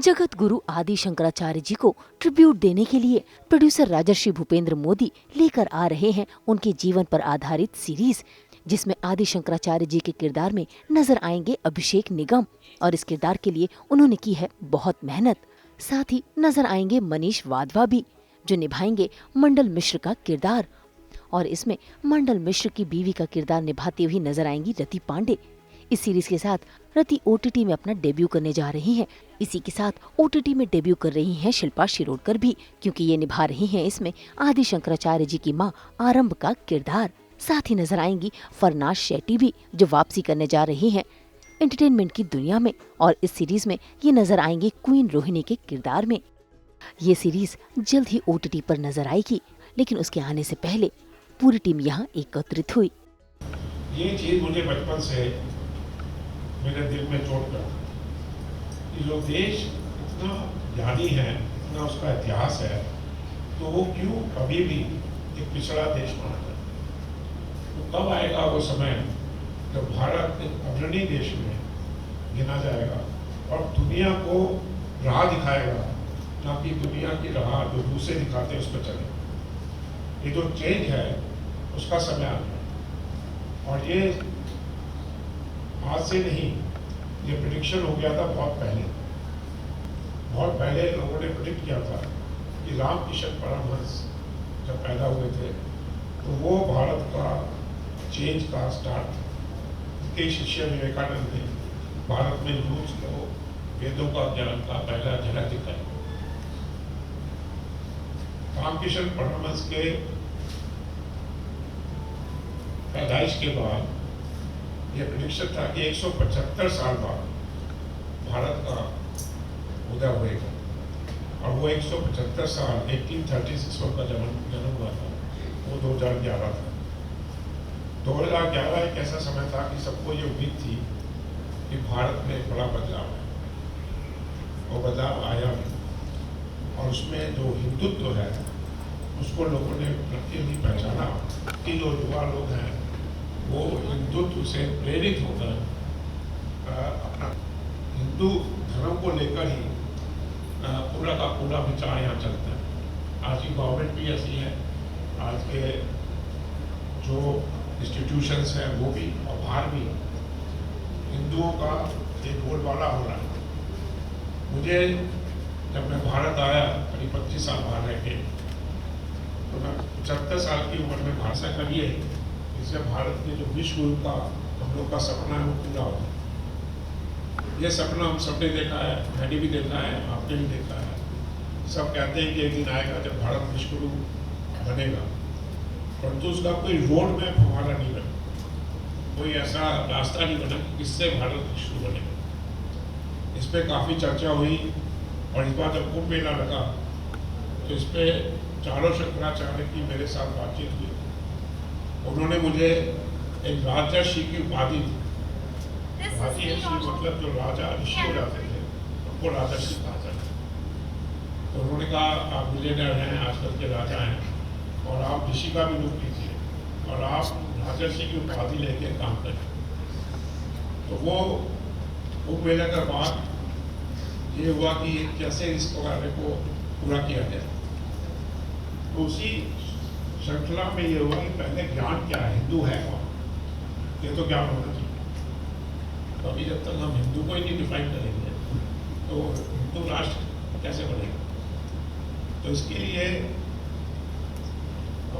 जगत गुरु आदि शंकराचार्य जी को ट्रिब्यूट देने के लिए प्रोड्यूसर राजर्षि भूपेंद्र मोदी लेकर आ रहे हैं उनके जीवन पर आधारित सीरीज, जिसमें आदि शंकराचार्य जी के किरदार में नजर आएंगे अभिषेक निगम और इस किरदार के लिए उन्होंने की है बहुत मेहनत। साथ ही नजर आएंगे मनीष वाधवा भी, जो निभाएंगे मंडल मिश्र का किरदार, और इसमें मंडल मिश्र की बीवी का किरदार निभाती हुई नजर आएंगी रति पांडे। इस सीरीज के साथ रति ओटीटी में अपना डेब्यू करने जा रही हैं। इसी के साथ ओटीटी में डेब्यू कर रही हैं शिल्पा शिरोडकर भी, क्योंकि ये निभा रही हैं इसमें आदि शंकराचार्य जी की मां आरंभ का किरदार। साथ ही नजर आएंगी फरनाज शेट्टी भी, जो वापसी करने जा रही हैं एंटरटेनमेंट की दुनिया में, और इस सीरीज में ये नजर आएंगे क्वीन रोहिणी के किरदार में। ये सीरीज जल्द ही ओटीटी पर नजर आएगी, लेकिन उसके आने से पहले पूरी टीम यहाँ एकत्रित हुई। ये चीज मुझे बचपन से मेरे दिल में चोट कर, ये जो देश इतना ज्ञानी है, इतना उसका इतिहास है, तो वो क्यों कभी भी एक पिछड़ा देश माना जाए। तो कब आएगा वो समय जब भारत एक अग्रणी देश में गिना जाएगा और दुनिया को राह दिखाएगा, ना कि दुनिया की राह जो दूसरे दिखाते हैं उस पर चले। ये जो चेंज है उसका समय आ गया, और ये आज से नहीं, ये प्रेडिक्शन हो गया था बहुत पहले लोगों ने प्रेडिक्ट किया था कि रामकृष्ण परमहंस जब पैदा हुए थे तो वो भारत का चेंज का स्टार्ट, उनके शिष्य विवेकानंद ने भारत में यूथ को वेदों का ज्ञान का पहला झलक दिखाई। रामकृष्ण परमहंस के पैदाइश के बाद यह प्रेडिक्शन था कि 175 साल बाद भारत का उदय होगा, और वो 175 साल 1836 का जन्म हुआ था, वो 2011 था। 2011 एक ऐसा समय था कि सबको ये उम्मीद थी कि भारत में एक बड़ा बदलाव है, वो बदलाव आया भी, और उसमें जो हिंदुत्व है उसको लोगों ने प्रत्येक पहचाना कि जो युवा लोग हैं वो हिंदुत्व से प्रेरित होकर अपना हिंदू धर्म को लेकर ही पूरा का पूरा विचार यहाँ चलता है। आज की गवर्नमेंट भी ऐसी है, आज के जो इंस्टीट्यूशंस हैं वो भी, और बाहर भी हिंदुओं का एक बोलबाला हो रहा है। मुझे जब मैं भारत आया करीब 25 साल बाहर रह के, तो मैं 75 साल की उम्र में भाषा करी है, इससे भारत के जो विश्व गुरु का हम लोग का सपना है वो पूरा हो। ये सपना हम सबने देखा है, मैंने भी देखा है, आपने भी देखा है। सब कहते हैं कि एक दिन आएगा जब भारत विश्व गुरु बनेगा, परंतु उसका कोई रोड मैप हमारा नहीं बना, कोई ऐसा रास्ता नहीं बना कि किससे भारत विश्व गुरु बनेगा। इस पर काफ़ी चर्चा हुई, और इस बार जब कुंभ मेला लगा तो इस पर चारों शंकराचार्य की मेरे साथ बातचीत हुई। उन्होंने मुझे एक राजर्षि की उपाधि दी। राजर्षि मतलब जो राजा ऋषि हो जाते थे उनको राजर्षि कहा जाता है। तो उन्होंने कहा आप मिलियनर हैं, आजकल के राजा हैं, और आप ऋषि का भी रूप लीजिए और आप राजर्षि की उपाधि लेके काम करें। तो वो कुंभ मेले के बाद ये हुआ कि कैसे इस कार्य को पूरा किया जाए। तो उसी श्रृंखला में ये हुआ कि पहले ज्ञान क्या है, हिंदू है कौन, ये तो ज्ञान होना चाहिए। तो अभी जब तक हम हिंदू को ही नहीं डिफाइन करेंगे तो हिंदू राष्ट्र कैसे बनेगा। तो इसके लिए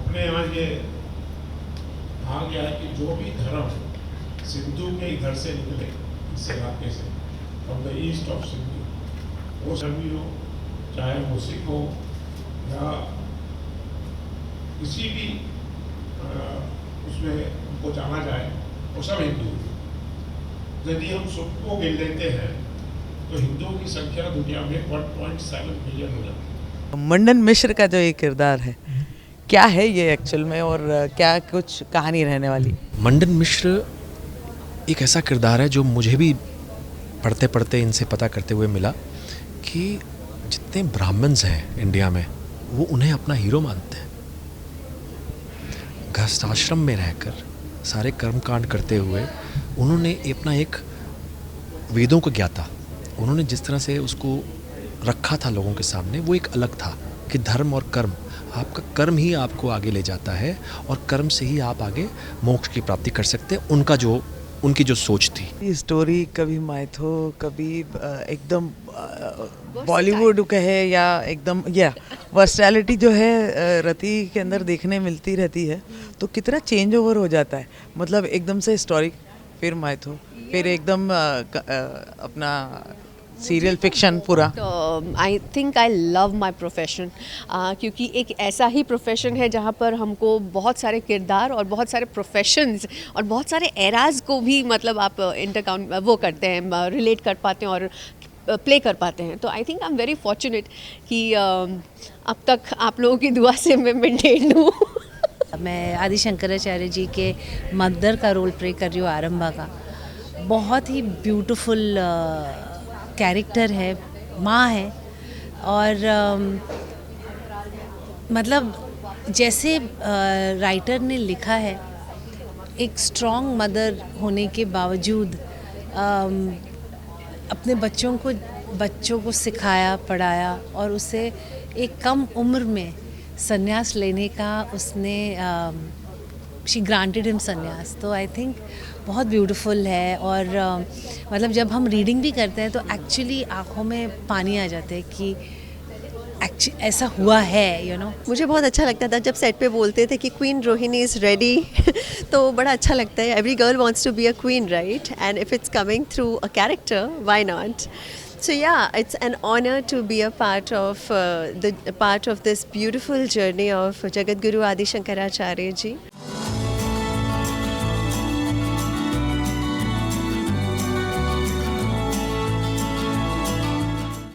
अपने यहाँ ये कहा गया है कि जो भी धर्म सिंधु के इधर से निकले, इस इलाके से, from the east of Sindhu, वो सभी हो, चाहे वो सिख हो या किसी भी उसमें उनको जाना जाए, वो सब हिंदू। यदि हम सबको गिन लेते हैं तो हिंदुओं की संख्या दुनिया में 1.7 मिलियन हो जाती है। मंडन मिश्र का जो ये किरदार है, क्या है ये एक्चुअल में, और क्या कुछ कहानी रहने वाली? मंडन मिश्र एक ऐसा किरदार है जो मुझे भी पढ़ते पढ़ते इनसे पता करते हुए मिला कि जितने ब्राह्मण्स हैं इंडिया में वो उन्हें अपना हीरो मानते हैं। गृहस्थ आश्रम में रहकर सारे कर्मकांड करते हुए उन्होंने अपना एक वेदों को ज्ञाता, उन्होंने जिस तरह से उसको रखा था लोगों के सामने वो एक अलग था कि धर्म और कर्म, आपका कर्म ही आपको आगे ले जाता है और कर्म से ही आप आगे मोक्ष की प्राप्ति कर सकते हैं। उनकी जो सोच थी। ये स्टोरी कभी माइथो, कभी एकदम बॉलीवुड कहे या एकदम या वर्सटैलिटी जो है रति के अंदर देखने मिलती रहती है, तो कितना चेंज ओवर हो जाता है। मतलब एकदम से हिस्टोरिक, फिर माइथो, फिर एकदम अपना सीरियल फिक्शन पूरा। I think I love my profession, क्योंकि एक ऐसा ही प्रोफेशन है जहाँ पर हमको बहुत सारे किरदार और बहुत सारे प्रोफेशंस और बहुत सारे एराज को भी मतलब आप इंटरकाउंट वो करते हैं, रिलेट कर पाते हैं और प्ले कर पाते हैं। तो I think I am very fortunate कि अब तक आप लोगों की दुआ से मैं मेंटेन हूँ। मैं आदि शंकराचार्य जी के मदर का रोल प्ले कर रही हूँ, आरंभा का। बहुत ही ब्यूटीफुल कैरेक्टर है, माँ है, और मतलब जैसे राइटर ने लिखा है, एक स्ट्रॉन्ग मदर होने के बावजूद अपने बच्चों को सिखाया, पढ़ाया और उसे एक कम उम्र में संन्यास लेने का उसने शी ग्रांटेड हिम संन्यास। तो आई थिंक बहुत ब्यूटीफुल है। और मतलब जब हम रीडिंग भी करते हैं तो एक्चुअली आँखों में पानी आ जाते हैं कि ऐसा हुआ है, यू नो। मुझे बहुत अच्छा लगता था जब सेट पे बोलते थे कि क्वीन रोहिणी इज़ रेडी तो बड़ा अच्छा लगता है। Every girl wants to be a queen, right? And if it's coming through a character, why not? So yeah, it's an honor to be a part of this beautiful journey of Jagat Guru Adi Shankaracharya ji.